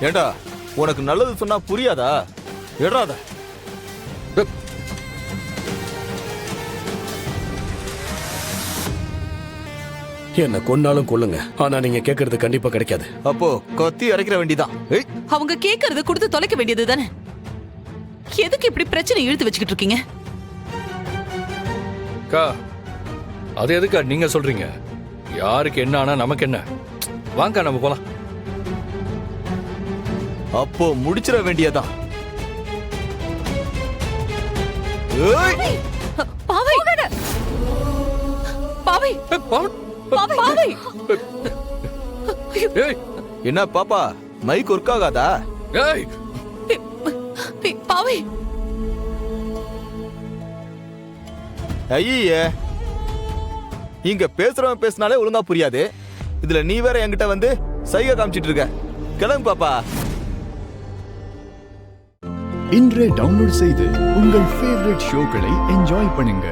ஏண்டா உனக்கு நல்லது சொன்னா புரியாதா? எடாத. என்ன கொன்னாலும் கொல்லுங்க, ஆனா நீங்க கேக்குறது கண்டிப்பா கிடைக்காது. அப்போ கத்தி அரைக்கிற வேண்டிதான். அவங்க கேக்குறத கொடுத்து தொலைக்க வேண்டியது தானே. எதுக்கு இப்படி பிரச்சனை இழுத்து வச்சுக்கிட்டு இருக்கீங்க? அக்கா, அது எதுக்கா நீங்க சொல்றீங்க? யாருக்கு என்ன ஆனா நமக்கு என்ன? வாங்க நம்ம போலாம். அப்போ முடிச்சிட வேண்டியதான். பாவை பாவை பாவை. ஏய் என்ன பாப்பா, மைக் ஒர்க் ஆகாதா? ஏய் பாவை. ஐயே, இங்க பேசுறவன் பேசினாலே ஒழுங்கா புரியாது. இதுல நீ வேற என்கிட்ட வந்து சைகை காமிச்சிட்டு இருக்க. கிளம்பு பாப்பா. இன்றே டவுன்லோட் செய்து உங்கள் ஃபேவரட் ஷோக்களை என்ஜாய் பண்ணுங்க.